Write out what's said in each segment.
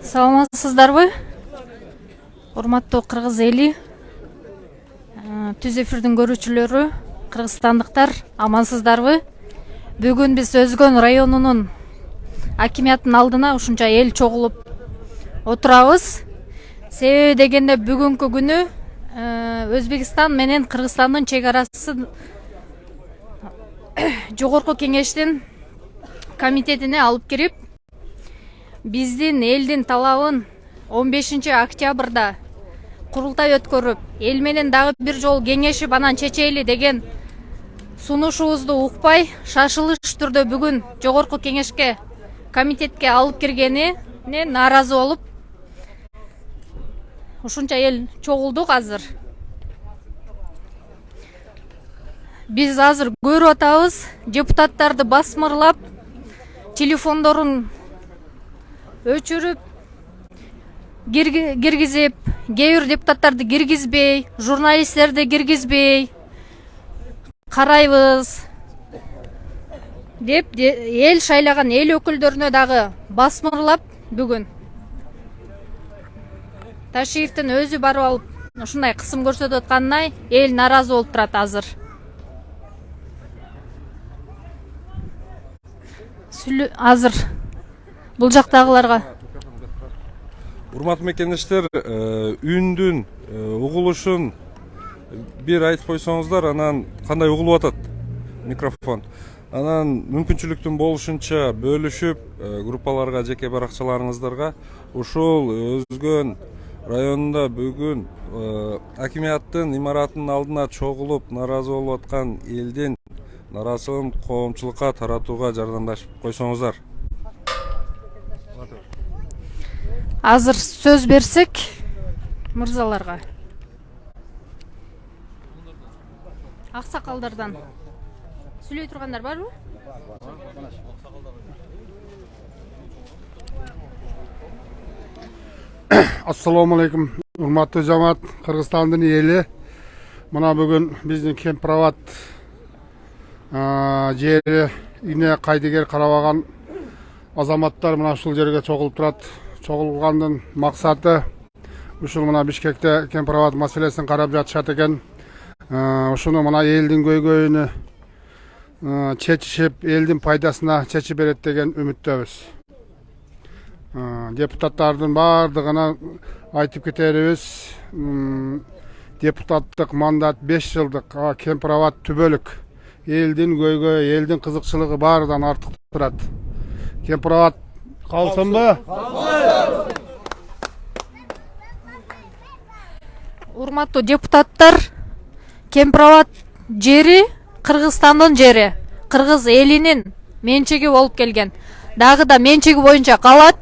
Саламатсыздарбы? Урматтуу кыргыз эли, түз эфирдин көрүүчүлөрү, кыргызстандыктар, амансыздарбы? Бүгүн биз Өзгөн районунун акимиятынын алдына ушунча эл чогулуп отурабыз. Себеби дегенде бүгүнкү күнү Өзбекстан менен Кыргызстандын чек арасы жогорку кеңештин комитетине алып кирип, биздин элдин талабын 15 октябрда курултай өткөрүп, эл менен дагы бир жолу кеңешип анан чечели деген сунушубузду укпай, шашылыш түрдө бүгүн жогорку кеңешке комитетке алып киргенине нааразы болуп, ушунча эл чогулдук азыр. Биз азыр көрүп атабыз, депутаттарды басмырлап, телефондорун өчүрүп, киргизип, кээ бир депутаттарды киргизбей, журналисттерди киргизбей, карайбыз деп эл шайлаган эл өкүлдөрүнө дагы басмырлап бүгүн Ташиевдин өзү барып алып, ушундай кысым көрсөтүп атканына эл нааразы болуп турат азыр. Азыр бул жактагыларга урматтуу мекендештер, үндүн угулушун бир айтып койсоңуздар, анан кандай угулуп атат микрофон. Анан мүмкүнчүлүктүн болушунча бөлүшүп, группаларга, жеке баракчаларыңыздарга ушул Өзгөн районунда бүгүн акимияттын имаратынын алдына чогулуп нааразы болуп аткан элдин нааразылыгын коомчулукка таратууга жардамдашып койсоңуздар. Азыр сөз берсек мырзаларга. Аксакалдардан сүйлөй тургандар барбы? Ассаламу алейкум, урматтуу жамаат, Кыргызстандын эли. Мына бүгүн биздин Кемпирабад жерине кайдыгер карабаган азаматтар мына ушул жерге чогулуп турат. Чогулгандын максаты ушул мына Бишкекте Кемпирабад маселесин карап жатышат экен. Ушуну мына элдин көйгөйүнү чечишип, элдин пайдасына чечип берет деген үмүттөбүз. Депутаттардын бардыгына айтып кетерибиз, депутаттык мандат 5 жылдык, Кемпирабад түбөлүк. Элдин көйгөйү, элдин кызыкчылыгы баарынан артык турат. Кемпирабад калсынбы? Урматтуу депутаттар, Кемпирабад жери Кыргызстандын жери, кыргыз элинин менчиги болуп келген. Дагы да менчиги боюнча калат.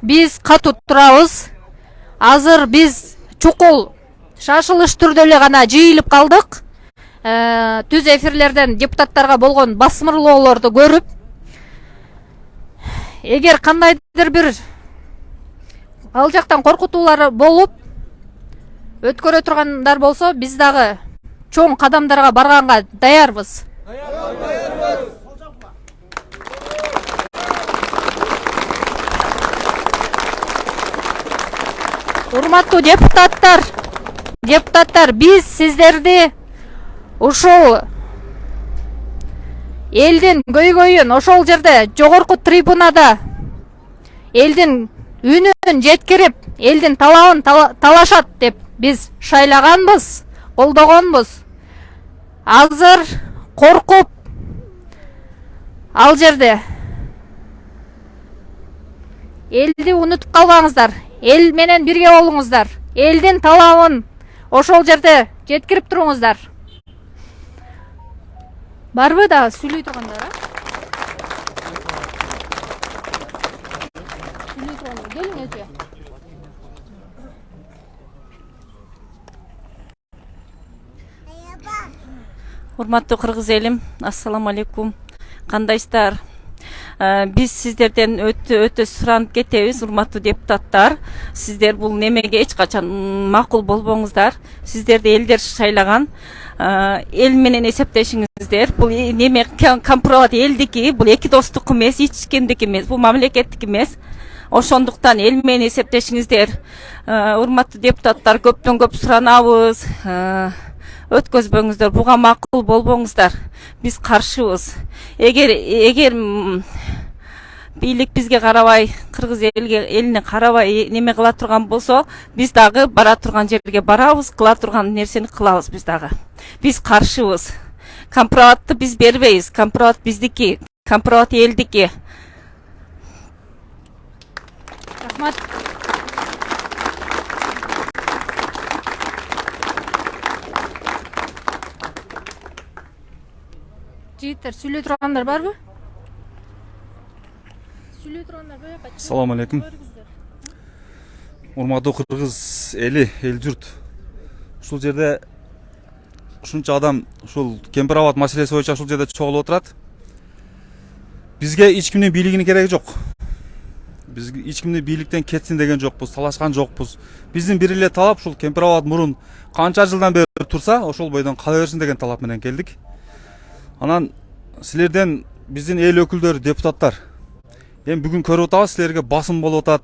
Биз катуу турабыз. Азыр биз чукул шашылыш түрдө эле гана жыйылып калдык. Түз эфирлерден депутаттарга болгон басмырлоолорду көрүп, эгер кандайдыр бир ал жактан коркутуулар болуп өткөрө тургандар болсо, биз дагы чоң кадамдарга барганга даярбыз. Урматтуу депутаттар, биз сиздерди ушул элдин көйгөйүн ошол жерде жогорку трибунада элдин үнүн жеткирип, элдин талабын талашат деп биз шайлаганбыз, колдогонбуз. Азыр коркуп ал жерде элди унутуп калбаңыздар. Эл менен бирге болуңуздар. Элдин талабын ошол жерде жеткирип туруңуздар. Барбы да сүйлөй тургандар, Сүйлөй тургандар, келиң өтө. Урматтуу кыргыз элим, ассаламу алейкум. Кандайсыздар? Биз сиздерден өтө суранып кетебиз, урматтуу депутаттар. Сиздер бул немеге эч качан макул болбоңуздар. Сиздерди элдер шайлаган. эл менен эсептешиңиздер. Бул неме компромат элдики, бул эки достук эмес, эч кимдики эмес, бул мамлекеттик эмес. Ошондуктан эл менен эсептешиңиздер. Урматтуу депутаттар, көптөн көп суранабыз. Өткөзбөңүздөр, буга макул болбоңуздар. Биз каршыбыз. Эгер бийлик бизге карабай, кыргыз элине карабай неме кыла турган болсо, биз дагы бара турган жерге барабыз, кыла турган нерсени кылабыз биз дагы. Биз каршыбыз. Компроматты биз бербейбиз. Компромат биздики, компромат элдики. Рахмат. Жигиттер, сүйлөй тургандар барбы? Сүйлөй тургандар бöйөккө. Assalamu alaikum. Урматтуу кыргыз эли, эл журт. Ушул жерде ушунча адам ушул Кемпирабад маселеси боюнча ушул жерде чогулуп отурат. Бизге эч кимдин бийлигинин кереги жок. Биз эч кимдин бийликтен кетсин деген жокпуз, талашкан жокпуз. Биздин бир эле талап ушул Кемпирабад мурун канча жылдан бери турса, ошол бойдон кала берсин деген талап менен келдик. Анан силерден биздин эл өкүлдөрү, депутаттар эми бүгүн көрүп атабыз, силерге басым болуп атат.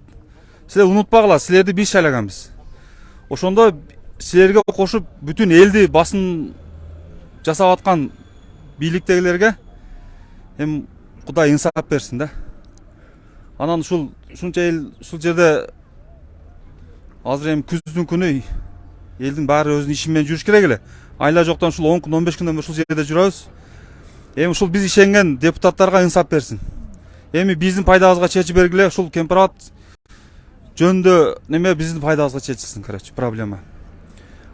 Силер унутпагыла, силерди биз шайлаганбыз. Ошондо силерге кошуп бүтүн элди басым жасап аткан бийликтегилерге эми Кудай инсап берсин да. Анан ушунча эл ушул жерде азыр эми күздүн күнү элдин баары өзүнүн иши менен жүрүш керек эле. Айла жоктон ушул 10 күн, 15 күндөн бери ушул жерде жүрөбүз. Эми ушул биз ишенген депутаттарга инсап берсин. Эми биздин пайдабызга чечип бергиле, ушул Кемпирабад жөнүндө неме биздин пайдабызга чечилсин, короче, проблема.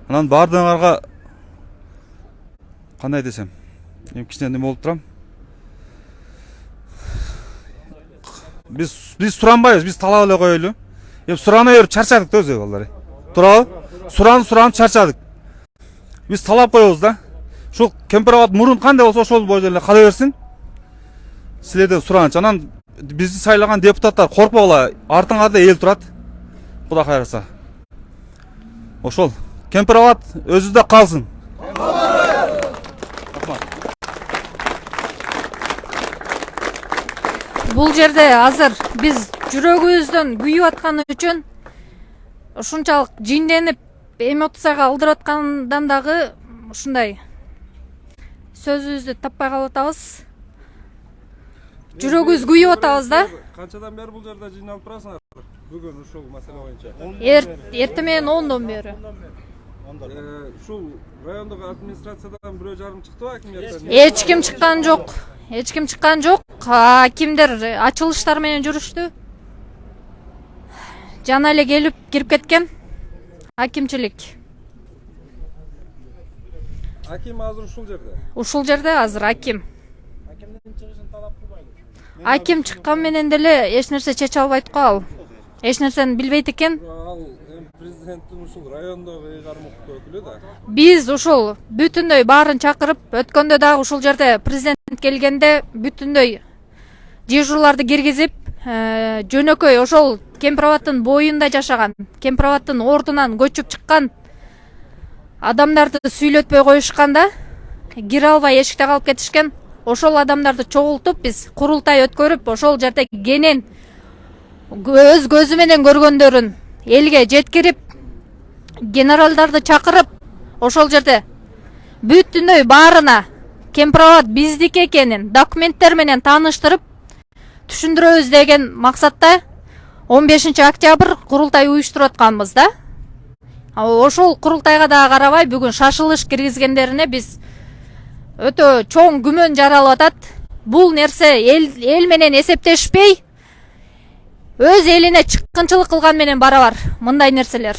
Анан баардыгыңарга кандай десем, эми кичине неме болуп турам. Биз суранбайбыз, биз талап эле коелу. Эми сурана берип чарчадык да өзү балдар. Турабы? Суранып чарчадык. Биз талап коебуз да. Ушул Кемпирабад мурун кандай болсо ошол бойдон эле кала берсин. Силерден сураныч. Анан бизди сайлаган депутаттар коркпогула, артыңарда эл турат. Кудай кайраса. Ошол Кемпирабад өзүдө калсын. Бул жерде азыр биз жүрөгүбүздөн күйүп атканы үчүн ушунчалык жинденип эмоцияга алдырып аткандан дагы ушундай сөзүбүздү таппай калып атабыз. Жүрөгүбүз күйүп атабыз да. Канчадан бери бул жерде жыйналып турасыңар? Бүгүн ушул маселе боюнча. Эртең менен 10дон бери. Ушул райондук администрациядан бирөө жарым чыктыбы акимияттан? Эч ким чыккан жок. Эч ким чыккан жок. Кимдер ачылыштар менен жүрүштү. Жана эле келип кирип кеткен акимчилик. Аким азыр ушул жерде. Ушул жерде азыр аким. Аким чыккан менен деле эч нерсе чече албайт го ал. Эч нерсени билбейт экен. Ал президенттин ушул райондогу ыйгармыктуу өкүлү да. Биз ушул бүтүндөй баарын чакырып, өткөндө дагы ушул жерде президент келгенде бүтүндөй дежурларды киргизип, жөнөкөй ошол Кемпирабадтын боюнда жашаган, Кемпирабадтын ордунан көчүп чыккан адамдарды сүйлөтпөй коюшкан да, кире албай эшикте калып кетишкен. Ошол адамдарды чогултуп биз курултай өткөрүп, ошол жерде кенен өз көзү менен көргөндөрүн элге жеткирип, генералдарды чакырып, ошол жерде бүтүндөй баарына Кемпирабад биздики экенин документтер менен тааныштырып түшүндүрөбүз деген максатта 15 октябрь курултай уюштуруп атканбыз да. Ошол курултайга дагы карабай бүгүн шашылыш киргизгендерине биз өтө чоң күмөн жаралып атат. Бул нерсе эл менен эсептешпей, өз элине чыккынчылык кылган менен барабар мындай нерселер.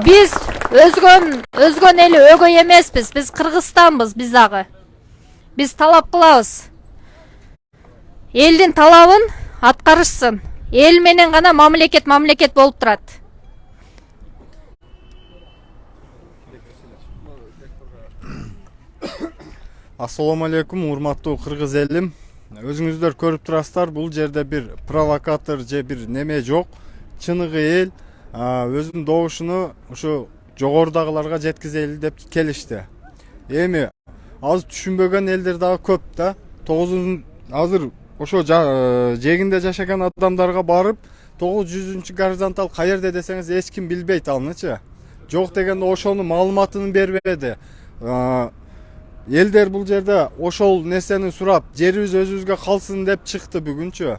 Биз өзгөн эли өгөй эмеспиз, биз Кыргызстанбыз, биз дагы. Биз талап кылабыз. Элдин талабын аткарышсын. Эл менен гана мамлекет болуп турат. Ассаламу алейкум, урматтуу кыргыз элим. Өзүңүздөр көрүп турасыздар, бул жерде бир провокатор же бир неме жок. Чыныгы эл өзүнүн добушуну ушу жогорудагыларга жеткизели деп келишти. Эми аз түшүнбөгөн элдер дагы көп да. 9 азыр ошо жегинде жашаган адамдарга барып 900 горизонтал каерде десеңиз эч ким билбейт анычы. Жок дегенде ошонун маалыматын бербеди. Элдер бул жерде ошол нерсени сурап, жерибиз өзүбүзгө калсын деп чыкты бүгүнчү.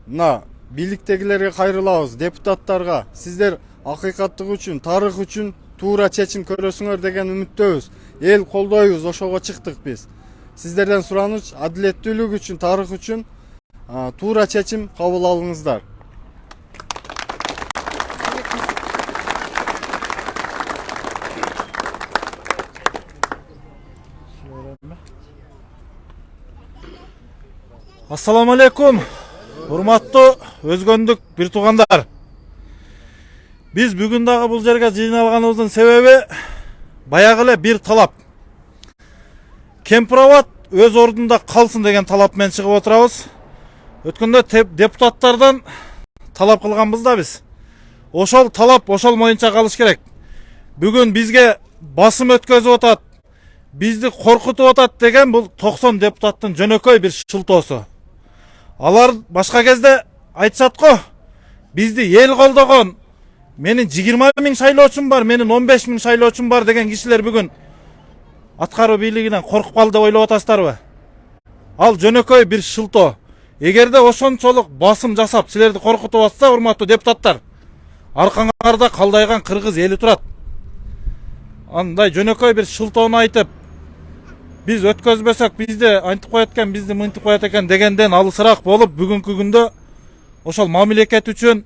Мына бийликтегилерге кайрылабыз, депутаттарга. Сиздер акыйкаттык үчүн, тарых үчүн туура чечим көрөсүңөр деген үмүттөбүз. Эл колдойбуз, ошого чыктык биз. Сиздерден сураныч адилеттүүлүк үчүн, тарых үчүн туура чечим кабыл алыңыздар. Assalamu alaikum. Урматтуу өзгөндүк бир туугандар. Биз бүгүн дагы бул жерге жыйналганыбыздын себеби баягы эле бир талап. Кемпироват өз ордунда калсын деген талап менен чыгып отурабыз. Өткөндө депутаттардан талап кылганбыз да биз. Ошол талап ошол моюнча калыш керек. Бүгүн бизге басым өткөзүп атат, бизди коркутуп атат деген бул 90 депутаттын жөнөкөй бир шылтоосу. Алар башка кезде айтышат го, бизди эл колдогон, менин 20 000 шайлоочум бар, менин 15 000 шайлоочум бар деген кишилер бүгүн аткаруу бийлигинен коркуп калды деп ойлоп атасыздарбы? Ал жөнөкөй бир шылтоо. Эгерде ошончолук басым жасап силерди коркутуп атса, урматтуу депутаттар, аркаңарда калдайган кыргыз эли турат. Андай жөнөкөй бир шылтоону айтып, биз өткөзбөсөк бизди антип коет экен, бизди мынтип коет экен дегенден алысыраак болуп, бүгүнкү күндө ошол мамлекет үчүн,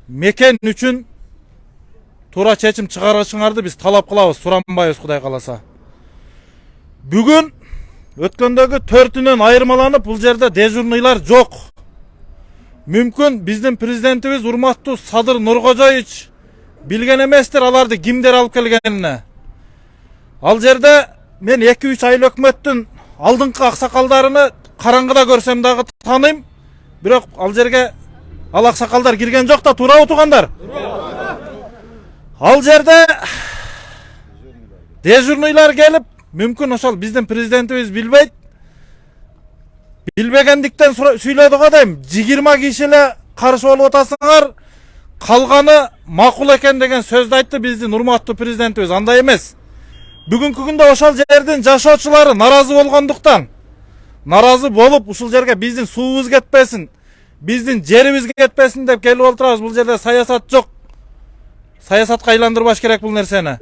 мекен үчүн туура чечим чыгарышыңарды биз талап кылабыз, суранбайбыз Кудай кааласа. Бүгүн өткөндөгү 4-үнөн айырмаланып, бул жерде дежурныйлар жок. Мүмкүн биздин президентибиз урматтуу Садыр Нуркожоевич билген эместир аларды кимдер алып келгенине. Ал жерде мен 2-3 айыл өкмөттүн алдыңкы аксакалдарыны караңгыда көрсөм дагы тааныйм. Бирок ал жерге ал аксакалдар кирген жок да, туурабы туугандар? Ал жерде дежурныйлар келип, мүмкүн ошол биздин президентибиз билбейт. Билбегендиктен сүйлөдү го дейм. 20 киши эле каршы болуп атасыңар, калганы макул экен деген сөздү айтты биздин урматтуу президентибиз. Андай эмес. Бүгүнкү күндө ошол жердин жашоочулары наразы болгондуктан, наразы болуп ушул жерге биздин суубуз кетпесин, биздин жерибиз кетпесин деп келип отурабыз. Бул жерде саясат жок. Саясатка айландырбаш керек бул нерсени.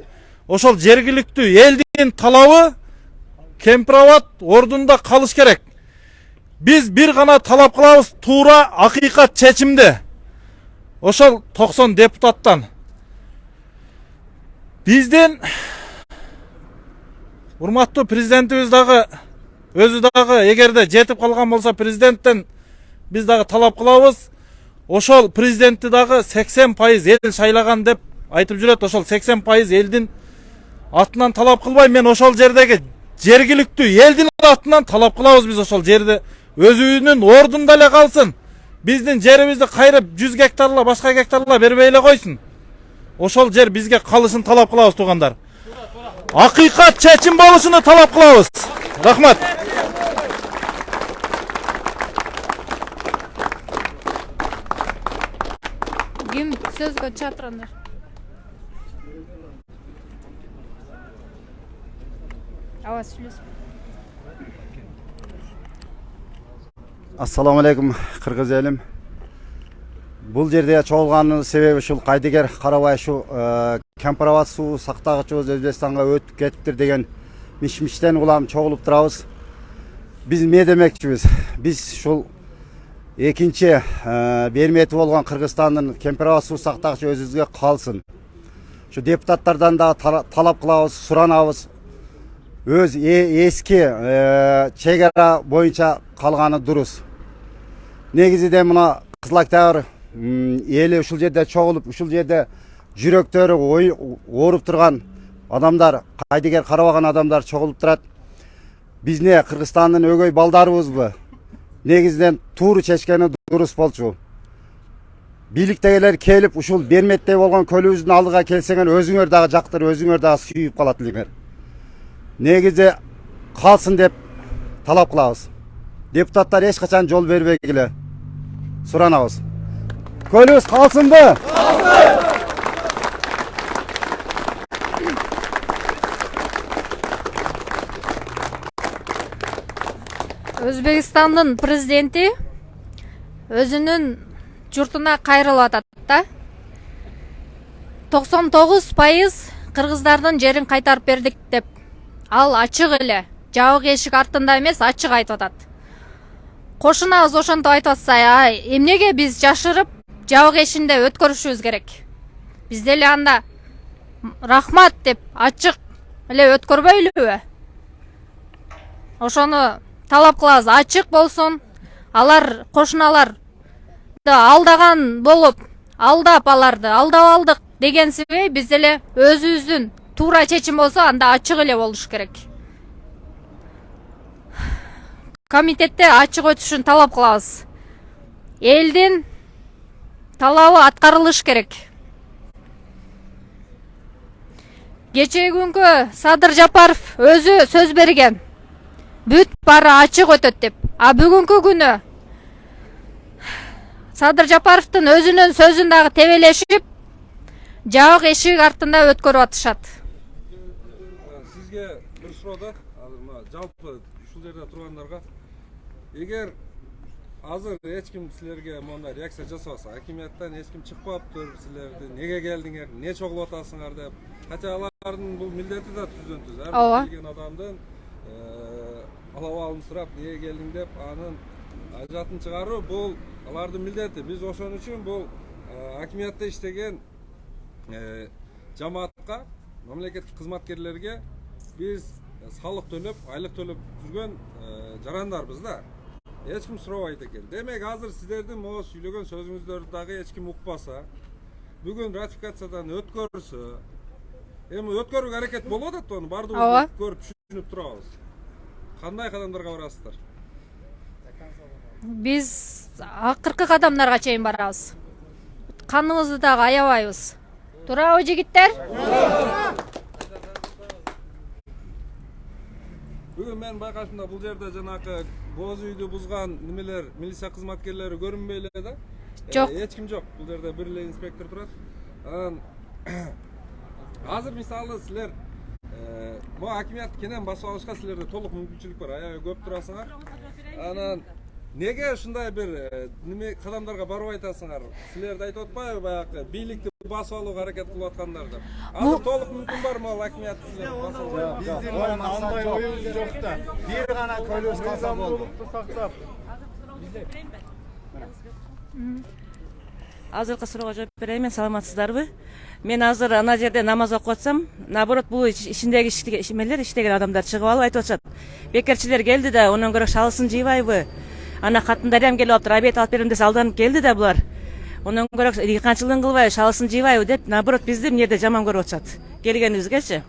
Ошол жергиликтүү элдин талабы Кемпироват ордунда калыш керек. Биз бир гана талап кылабыз, туура акыйкат чечимди. Ошол 90 депутаттан. Биздин урматтуу президентибиз дагы өзү дагы эгерде жетип калган болсо президенттен биз дагы талап кылабыз. Ошол президентти дагы 80% эл шайлаган деп айтып жүрөт. Ошол 80% элдин атынан талап кылбай, мен ошол жердеги жергиликтүү элдин атынан талап кылабыз. Биз ошол жерди өзүнүн ордунда эле калсын. Биздин жерибизди кайрып 100 гектарла, башка гектарла бербей эле койсун. Ошол жер бизге калышын талап кылабыз туугандар. Акыйкат чечим болушуну талап кылабыз. Рахмат. Ким сөзгө чакырыңдар? Аба сүйлөсүң. Assalamu alaikum Kırgız elim. Бул жерде чогулганын себеби ушул кайдыгер карабай ушу Кемпироват суу сактагычыбыз Өзбекстанга өтүп кетиптир деген миш-миштен улам чогулуп турабыз. Биз эмне демекчибиз? Биз ушул экинчи бермети болгон Кыргызстандын Кемпироват суу сактагычы өзүбүзгө калсын. Ушу депутаттардан да талап кылабыз, суранабыз. Өз эски чегара боюнча калганы дурус. Негизинен мына Кызыл Октябрь эли ушул жерде чогулуп, ушул жерде жүрөктөрү ооруп турган адамдар, кайдыгер карабаган адамдар чогулуп турат. Бизне Кыргызстандын өгөй балдарыбызбы? Негизинен тууру чечкени дурус болчу. бийликтегилер келип ушул берметтей болгон көлүбүздүн алдыга келсеңер өзүңөр дагы жактырып өзүңөр дагы сүйүп калат элеңер. Негизи калсын деп талап кылабыз. Депутаттар эч качан жол бербегиле суранабыз. Көлүбүз калсынбы? Өзбекстандын президенти өзүнүн журтуна кайрылып атат да. 99% кыргыздардын жерин кайтарып бердик деп. Ал ачык эле, жабык эшик артында эмес, ачык айтып атат. Кошунабыз ошентип айтып атса, эмнеге биз жашырып, жабык эшикте өткөрүшүбүз керек? Биз деле анда рахмат деп ачык эле өткөрбөйлүбү? Ошону талап кылабыз, ачык болсун. Алар кошуналар алдаган болуп, алдап аларды, алдап алдык дегенсиби, биз деле өзүбүздүн туура чечим болсо, анда ачык эле болуш керек. Комитетте ачык өтүшүн талап кылабыз. Элдин талабы аткарылыш керек. Кечээ күnkү Садыр Жапаров өзү сөз берген. Бүт баары ачык өтөт деп. А бүгүнкү күнү Садыр Жапаровдун өзүнүн сөзүн дагы тебелешип, жабык эшик артында өткөрүп атышат. Сизге бир суроо да, азыр мына жалпы ушул жерде тургандарга, эгер азыр эч ким силерге мондай реакция жасабаса, акимияттан эч ким чыкпаптыр, силерди неге келдиңер, эмне чогулуп атасыңар деп, хотя алардын бул милдети да түздөн түз. Ар келген адамдын алабалын сурап, неге келдиң деп, анын ажатын чыгаруу бул алардын милдети. Биз ошон үчүн бул акимиятта иштеген жамаатка, мамлекеттик кызматкерлерге биз салык төлөп, айлык төлөп жүргөн жарандарбыз да. Эч ким сурабайт экен. Демек азыр сиздердин могу сүйлөгөн сөзүңүздөрдү дагы эч ким укпаса, бүгүн ратификациядан өткөрсө, эми өткөрүүгө аракет болуп атат, аны бардыгыбыз көрүп түшүнүп турабыз. Кандай кадамдарга барасыздар? Биз акыркы кадамдарга чейин барабыз. Каныбызды дагы аябайбыз. Туурабы жигиттер? Бүгүн мен байкашымда бул жерде жанакы боз үйдү бузган немелер, милиция кызматкерлери көрүнбөй эле да? Жок. Эч ким жок. Бул жерде бир эле инспектор турат. Азыр мисалы силер могу акимият кенен басып алышка силерде толук мүмкүнчүлүк бар. Аябай көп турасыңар. Анан неге ушундай бир неме кадамдарга барып айтасыңар? Силерди айтып атпайбы баягы бийликти басып алууга аракет кылып аткандар деп. Азыр толук мүмкүн бар могу акимият силерди басып алууга? Биздин андай оюбуз жок да. Бир гана көлүбүз калса болду. Азыркы суроого жооп берейин, саламатсыздарбы? Мен азыр ана жерде намаз окуп атсам, наоборот бул ичиндеги ишмелер, иштеген адамдар чыгып алып айтып атышат. Бекерчилер келди да, онун көрө шалысын жыйбайбы? Ана катындар ham келип атып, обед алып берем десе алданып келди да булар. Онун көрө дыйканчылыгын кылбайбы, шалысын жыйбайбы деп, наоборот бизди эмне жерде жаман көрүп атышат. Келгенибизгечи.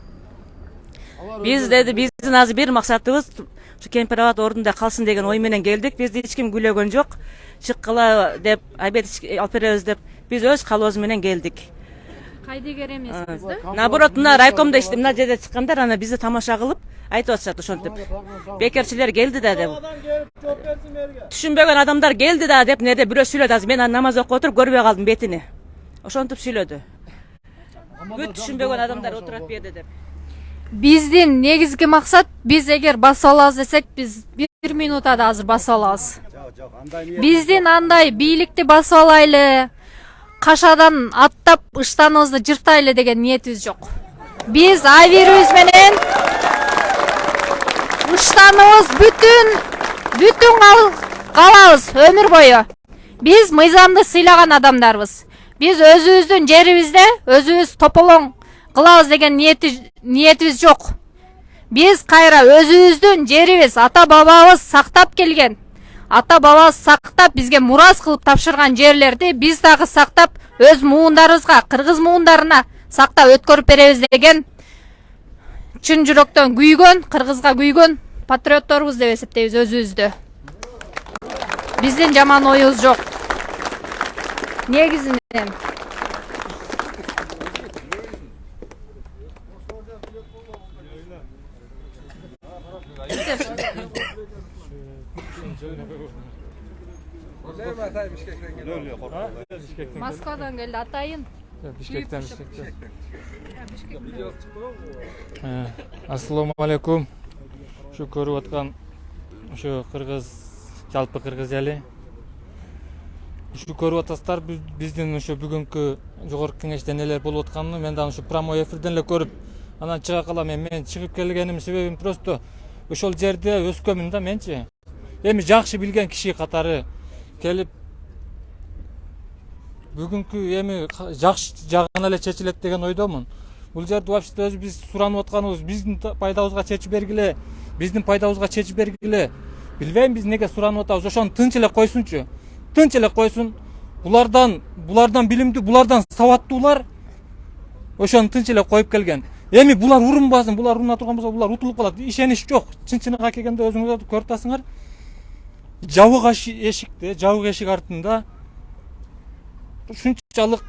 Биз деди, биздин азыр бир максатыбыз ушу Кемпирабад ордунда калсын деген ой менен келдик. Бизди эч ким күлөгөн жок. Чыккыла деп, обед алып беребиз деп, биз өз калыбыбыз менен келдик. Кайдыгер эмеспиз да? Наоборот, мына райкомдо мына жерде чыккандар аны бизди тамаша кылып айтып атышат ошентип. Бекерчилер келди да деп. Түшүнбөгөн адамдар келди да деп неде бирөө сүйлөдү. Азыр мен намаз окуп отуруп көрбөй калдым бетини. Ошентип сүйлөдү. Бүт түшүнбөгөн адамдар отурат берди деп. Биздин негизги максат, биз эгер басып алабыз десек, биз 1 минутада азыр басып алабыз. Биздин андай бийликти басып алайлы, кашадан аттап ыштаныбызды жыртайлы деген ниетибиз жок. Биз авирибиз менен ыштаныбыз бүтүн калабыз өмүр бою. Биз мыйзамды сыйлаган адамдарбыз. Биз өзүбүздүн жерибизде өзүбүз тополоң кылабыз деген ниетибиз жок. Биз кайра өзүбүздүн жерибиз, ата бабабыз сактап келген. Ата бабабыз сактап бизге мурас кылып тапшырган жерлерди биз дагы сактап өз муундарыбызга, кыргыз муундарына сактап өткөрүп беребиз деген чын жүрөктөн күйгөн, кыргызга күйгөн патриотторбуз деп эсептейбиз өзүбүздү. Биздин жаман оюбуз жок. негизинен. Atay Bişkek'ten geliyor. Moskvadan geldi atayın. Bişkekten. Video çıktı mı? Assalomu alaykum. Şu көрүп аткан şu кыргыз, жалпы кыргыз эли. Şu көрүп атасыздар, биздин ошо бүгүнкү жогорку кеңеште нелер болуп атканын мен дагы ушу прямой эфирден эле көрүп, анан чыга калам. Мен чыгып келгеним себебим просто ошол жерде өскөмүн да менчи. Эми жакшы билген киши катары келип бүгүнкү эми жакшы жагына эле чечилет деген ойдомун. Бул жерде вообще өзү биз суранып атканыбыз биздин пайдабызга чечип бергиле, биздин пайдабызга чечип бергиле. Билбейм биз неге суранып атабыз. Ошону тынч эле койсунчу. Тынч эле койсун. Булардан билимдүү, булардан сабаттуулар ошону тынч эле коюп келген. Эми булар урунбасын, булар уруна турган болсо булар утулуп калат. Ишенич жок. Чын-чыныгы келгенде өзүңүздөр көрүп атасыңар. Жабык эшикте, жабык эшик артында ушунчалык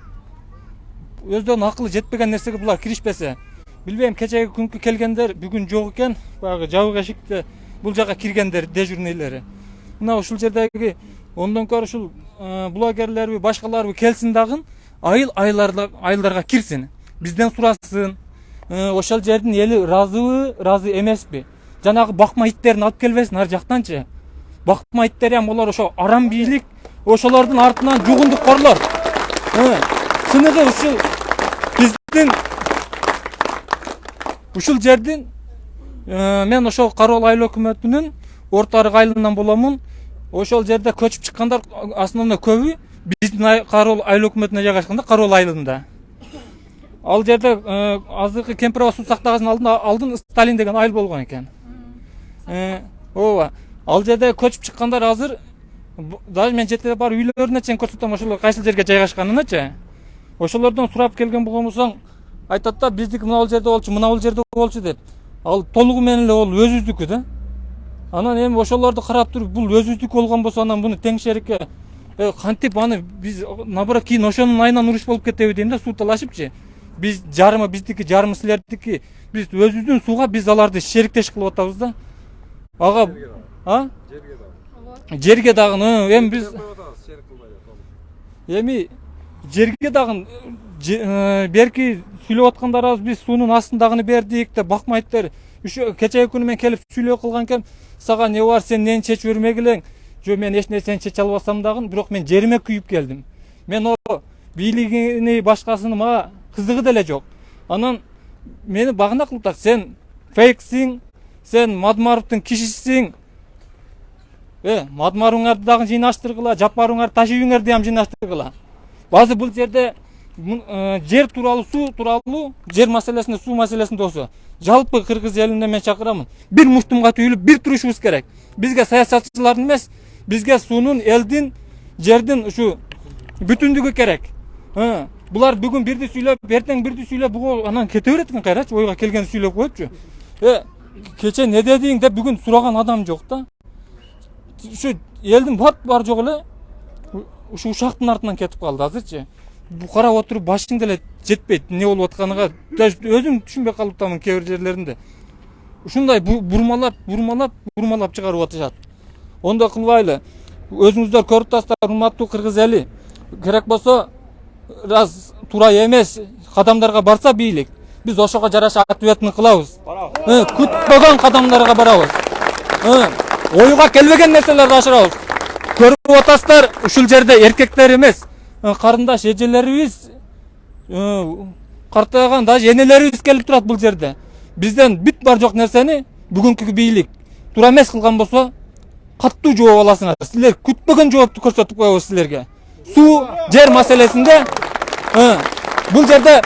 өздөрүнүн акылы жетпеген нерсеге булар киришпесе. Билбейм, кечеги күнкү келгендер бүгүн жок экен. Баягы жабык эшикте бул жака киргендер дежурныйлары. Мына ушул жердеги ондон көрө ушул блогерлерби, башкаларбы келсин дагы айылдарга кирсин. Бизден сурасын. Ошол жердин эли ыраазыбы, ыраазы эмеспи? Жанагы бакма иттерин алып келбесин ар жактанчы. Бакма иттер ham олар ошо арам бийлик, ошолордун артынан жугундук корлор. Сыныгы ушул биздин ушул жердин мен ошол Кароол айыл өкмөтүнүн Орто Арык айылынан боломун. Ошол жерде көчүп чыккандар основной көбү биздин Кароол айыл өкмөтүнө жайгашканда Кароол айылында. Ал жерде азыркы Кемпирова суу сактагычынын алдын Сталин деген айыл болгон экен. Ооба. Ал жерде көчүп чыккандар азыр даже мен жетелеп барып үйлөрүнө чейин көрсөтөм ошол кайсыл жерге жайгашканынычы. Ошолордон сурап келген болгонбосоң айтат да биздики мына жерде болчу, мына жерде болчу деп. Ал толугу менен эле ол өзүбүздүкү да. Анан эми ошолорду карап туруп бул өзүбүздүкү болгон болсо анан буну теңшерикке кантип аны биз наоборот кийин ошонун айынан уруш болуп кетеби дейм да, суу талашыпчы. Биз жарымы биздики, жарымы силердики. Биз өзүбүздүн сууга биз аларды шериктеш кылып атабыз да. Ага жерге дагы эми биз эми жерге дагы берки сүйлөп аткандарыбыз биз суунун астындагыны бердик деп бакмайттыр. Ушу кечеги күнү мен келип сүйлөп калган экен. Сага не бар, сен нени чечип бермегилең? Жо, мен эч нерсени чече албасам дагы, бирок мен жериме күйүп келдим. Мен о бийлигини башкасыны мага кызыгы деле жок. Анан мени багына кылып атат. Сен фейксиң, сен Мадмаровдун кишисиң. Мадмаровуңарды дагы жыйнаштыргыла, Жапаровуңарды Ташибиңерди ham жыйнаштыргыла. Базы бул жерде жер тууралуу, суу тууралуу, жер маселесинде, суу маселесинде болсо, жалпы кыргыз элине мен чакырамын. Бир муштумга түйүлүп, бир турушубуз керек. Бизге саясатчылардын эмес, бизге суунун, элдин, жердин ушу бүтүндүгү керек. Булар бүгүн бирди сүйлөп, эртең бирди сүйлөп, буга анан кете берет экен кайрачы, ойга келген сүйлөп коюпчу. Кече не дедиң деп бүгүн сураган адам жок да. Ушу элдин бар жок эле ушу ушактын артынан кетип калды азырчы. Бу карап отуруп башың деле жетпейт не болуп атканыга. Өзүм түшүнбөй калып атамын кээ бир жерлеринде. Ушундай бурмалап чыгарып атышат. Ондой кылбайлы. Өзүңүздөр көрүп атасыздар, урматтуу кыргыз эли. Керек болсо раз туура эмес кадамдарга барса бийлик, биз ошого жараша ответini кылабыз. Күтпөгөн кадамдарга барабыз. Ойга келбеген нерселерди ашырабыз. Көрүп атасыздар, ушул жерде эркектер эмес, карындаш эжелерибиз, картайган даже энелерибиз келип турат бул жерде. Бизден бүт бар жок нерсени бүгүнкү бийлик туура эмес кылган болсо, каттуу жооп аласыңар. Силер күтпөгөн жоопту көрсөтүп коебуз силерге. Суу, жер маселесинде бул жерде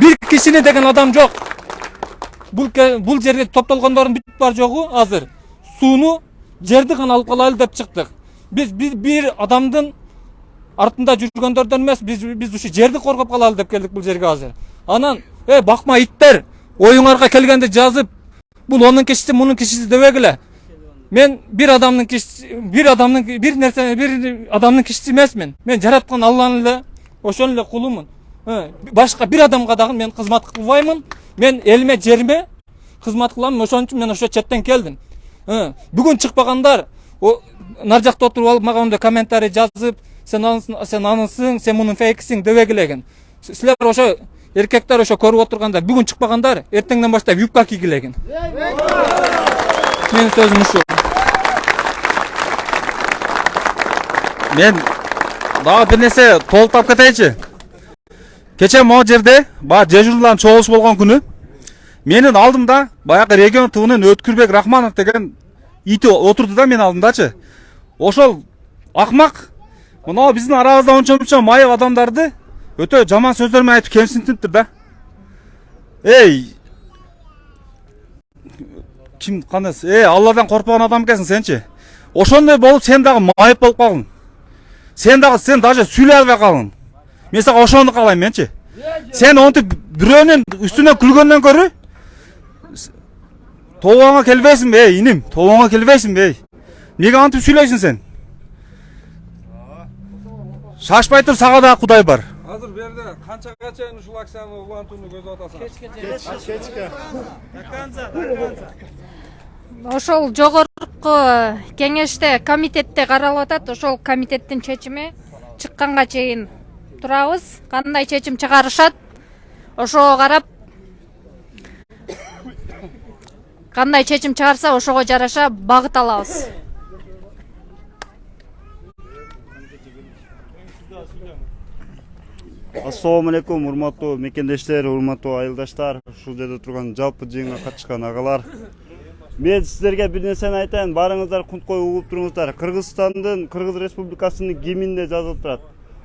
бир кишини деген адам жок. Бул жерге топтолгондордун бүт бар жогу азыр сууну, жерди гана алып калайлы деп чыктык. Biz bir adamdın артында жүргөндөрдөн эмес, biz ушу жерди коргоп калалы деп келдик бул жерге азыр. Анан, бакма иттер, оюңарга келгенде жазып, бул онун кишиси, мунун кишиси дебегиле. Men bir adamның кишиси эмесмин. Мен жараткан Алланын эле ошонун эле кулумун. Башка bir адамга дагы мен кызмат кылбаймын. Мен элиме, жериме кызмат кылам. Ошон үчүн мен ошо четтен келдим. Бүгүн чыкпагандар, нар жакта отуруп алып мага онда комментарий жазып, сен анысың, сен мунун фейкисиң дебегилеген. Силер ошо эркектер ошо көрүп отургандар, бүгүн чыкпагандар, эртеңден баштап юбка кийгилеген. Менин сөзүм ушу. Мен дагы бир нерсе толуктап кетейинчи. Кече могу жерде баягы дежурлардын чогулушу болгон күнү менин алдымда баягы регион ТВнын Өткүрбек Рахманов деген ити отурду да менин алдымдачы. Ошол акмак мына биздин арабызда ончо майып адамдарды өтө жаман сөздөр менен айтып кемсинтиптир да. Ким кандай? Алладан коркпогон адам экенсиң сенчи. Ошондой болуп сен дагы майып болуп калдың. Сен даже сүйлөй албай калдың. Мен сага ошону каалайм менчи. Сен онтип бирөөнүн үстүнөн күлгөндөн көрү тобоңо келбейсиңби иним? Тобоңо келбейсиңби? Неге антип сүйлөйсүң сен? Шашпай тур, сага да Кудай бар. Азыр берде канчага чейин ушул акцияны улантууну көздөп атасың? Кечке. Ошол жогорку кеңеште, комитетте каралып атат. Ошол комитеттин чечими чыкканга чейин турабыз. Кандай чечим чыгарышат? Ошого карап кандай чечим чыгарса ошого жараша багыт алабыз. Ассаламу алейкум, урматтуу мекендештер, урматтуу айылдаштар, ушул жерде турган жалпы жыйынга катышкан агалар. Мен сиздерге бир нерсени айтайын, барыңыздар кунткой угуп туруңуздар. Кыргызстандын, Кыргыз Республикасынын гимнинде жазылып турат.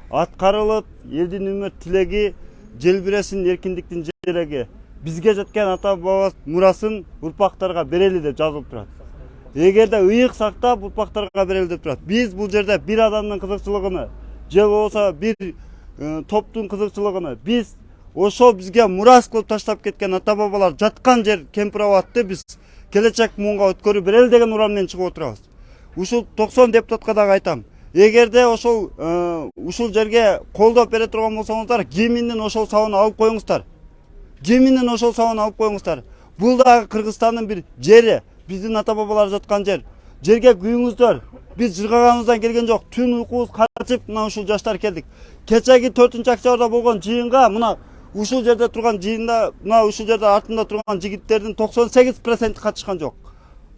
Аткарылып, элдин үмүт тилеги, желбиресин эркиндиктин желеги. Бизге жеткен ата баба мурасын урпактарга берели деп жазылып турат. Эгерде ыйык сактап урпактарга берели деп турат. Биз бул жерде бир адамдын кызыкчылыгын, же болбосо бир топтун кызыкчылыгын, биз ошо бизге мурас кылып таштап кеткен ата бабалар жаткан жер Кемпирабадты биз келечек муунга өткөрүп берели деген ураммен чыгып отурабыз. Ушул 90 депутатка дагы айтам. Эгерде ушул жерге колдоп бере турган болсоңуздар, гимндин ошол сабын алып коюңуздар. Гимндин ошол сабын алып коюңуздар. Бул дагы Кыргызстандын бир жери, биздин ата бабалар жаткан жер. Жерге күйүңүздөр. Биз жыргаганыбыздан келген жок. Түн уйкубуз качып, мына ушул жаштар келдик. Кечеги 4-октябрда болгон жыйынга, мына ушул жерде турган жыйында, мына ушул жерде артында турган жигиттердин 98% катышкан жок.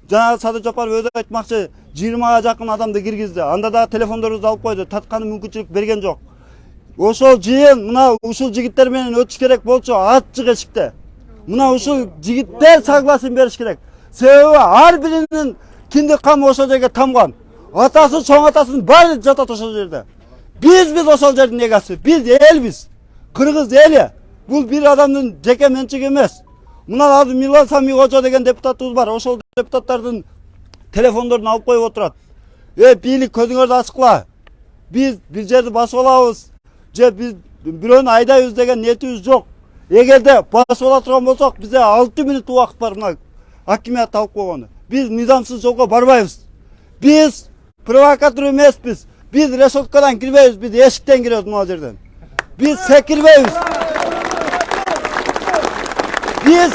Жана Садыр Жапаров өзү айтмакчы, 20га жакын адамды киргизди. Анда дагы телефондорубузду алып койду, татканы мүмкүнчүлүк берген жок. Ошол жыйын мына ушул жигиттер менен өтүш керек болчу, ачык эшикте. Мына ушул жигиттер согласен бериш керек. Себеби ар биринин киндик камы ошол жерге тамган. Атасы, чоң атасынын баары жатат ошол жерде. Биз ошол жердин эгасы, биз элбиз. Кыргыз эли. Бул бир адамдын жеке менчиги эмес. Мына азыр Милан Сами Кожо деген депутатыбыз бар. Ошол депутаттардын телефондорун алып коюп отурат. Бийлик көзүңөрдү ачкыла. Биз бир жерди басып алабыз. Же биз бирөөнү айдайбыз деген ниетибиз жок. Эгерде басып ала турган болсок, бизде 6 мүнөт убакыт бар мына акимият алып койгону. Биз мыйзамсыз жолго барбайбыз. Биз провокатор эмеспиз. Биз решеткадан кирбейбиз, биз эшиктен киребиз мына жерден. Биз секирбейбиз. Биз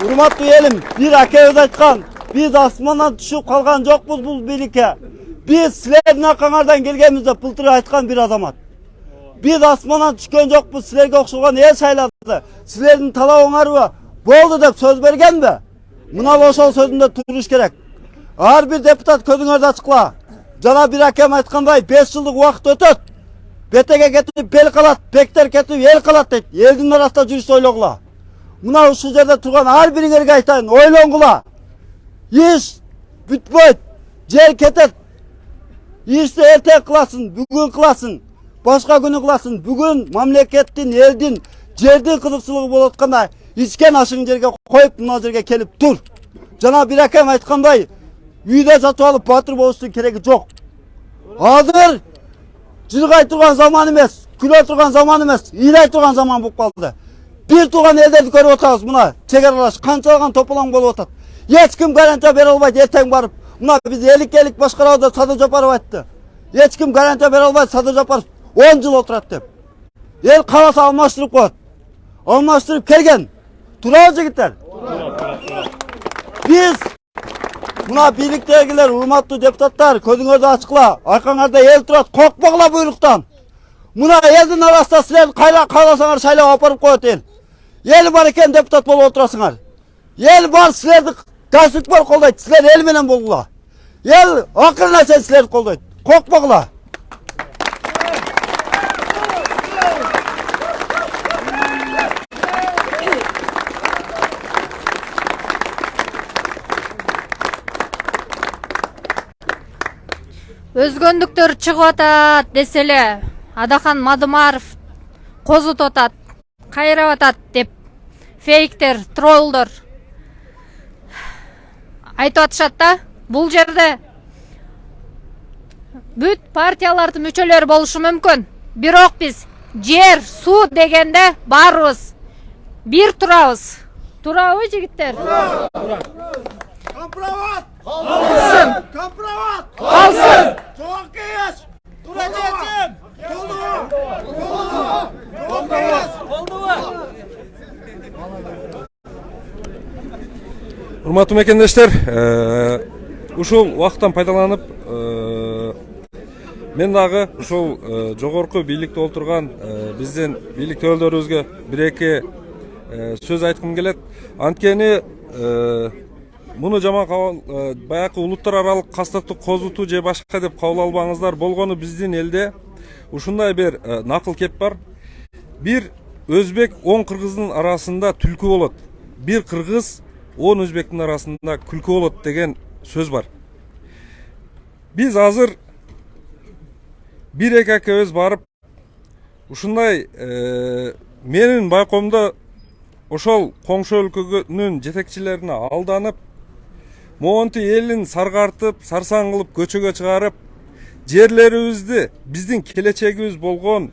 урматтуу элим, бир акебиз айткан, биз асмандан түшүп калган жокпуз бул бийликке. Биз силердин акаңардан келгенбиз деп былтыр айткан бир азамат. Биз асмандан түшкөн жокпуз, силерге окшогон эл шайлады. Силердин талабыңарбы? Болду деп сөз бергенби? Мына ошол сөзүндө туруш керек. Ар бир депутат көзүңөрдү ачкыла. Жана бир акем айткандай 5 жылдык убакыт өтөт. Бетеге кетип бел калат, бектер кетип эл калат дейт. Элдин арасында жүрүштү ойлогула. Мына ушул жерде турган ар бириңерге айтайын, ойлонгула. Иш бүтпөйт, жер кетет. Ишти эртең кыласың, бүгүн кыласың, башка күнү кыласың. Бүгүн мамлекеттин, элдин, жердин кызыкчылыгы болуп атканда ичкен ашың жерге коюп, мына жерге келип тур. Жана бир акем айткандай, үйдө жатып алып батыр болуштун кереги жок. Азыр жыргай турган заман эмес, күлө турган заман эмес, ыйлай турган заман болуп калды. Bir tuğan ellerdi görüp oturabız muna. Çekeralaş kançalagan topalaң bolup atat. Hiç kim garantiya bere albayt erteң barıp. Muna biz elik başkarabıda Sado Japarov aytты. Hiç kim garantiya bere albayt Sado Japarov 10 yıl oturat dep. El kalasa almaştırıp koyat. Almaştırıp kelgen. Turabı jigitler. Biz muna birliktegiler, urmatlı deputatlar, közüңөрдү açıkla. Arkaňarda el turat, korkmagıla buyruktan. Muna eldin arasında sizler kaylasaňar şaylap aparıp koyat el. El var eken deputat bolup oturasıňar. El var sizlerdi gasık var koldayt. Sizler el menen bolgula. El akırına sen sizlerdi koldayt. Korkmagıla. Өзгөндүктөр чыгып атат десе эле Адахан Мадымаров козутуп атат, кайрап атат деп фейктер, троллдор айтып атышат да. Бул жерде бүт партиялардын мүчөлөрү болушу мүмкүн. Бирок биз жер, суу дегенде баарыбыз бир турабыз. Турабы жигиттер? Komprovat! Kalsın. Komprovat! Kalsın. Soğuk kıyas! Duracağım! Урматтуу мекендештер, ушул убакыттан пайдаланып, мен дагы ушул жогорку бийликте отурган биздин бийлик өкүлдөрүбүзгө бир-эки сөз айткым келет. Анткени муну жаман баягы улуттар аралык кастыктык козутуу же башка деп кабыл албаңыздар. Болгону биздин элде ушундай бир накыл кеп бар. Bir Özbek 10 Kırgız'ın arasında tülkü bolot. Bir Kırgız 10 Özbek'in arasında külkü bolot деген söz var. Biz hazır bir ekeke öz barıp ушундай менин байкоомдо ошол коңшу өлкөнүн жетекчилерине алданып, монту элин саргартып, сарсаң кылып көчөгө чыгарып, жерлерибизди, биздин келечегибиз болгон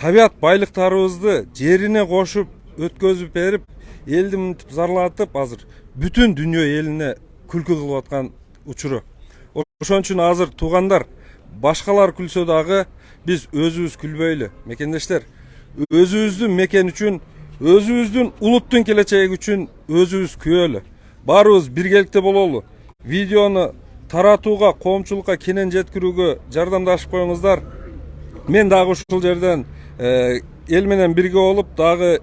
табият байлыктарыбызды жерине кошуп өткөзүп берип, элди мынтип зарлатып, азыр бүтүн дүйнө элине күлкү кылып аткан учуру. Ошон үчүн азыр туугандар, башкалар күлсө дагы биз өзүбүз күлбөйлү. Мекендештер, өзүбүздүн мекен үчүн, өзүбүздүн улуттун келечеги үчүн өзүбүз күбөлү. Баарыбыз биргеликте бололу. Видеону таратууга, коомчулукка кенен жеткирүүгө жардамдашып коюңуздар. Мен дагы ушул жерден эл менен бирге болуп, дагы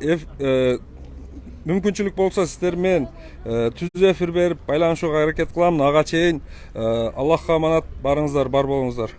мүмкүнчүлүк болсо сиздер менен түз эфир берип байланышууга аракет кылам. Ага чейин Аллахка аманат, барыңыздар, бар болуңуздар.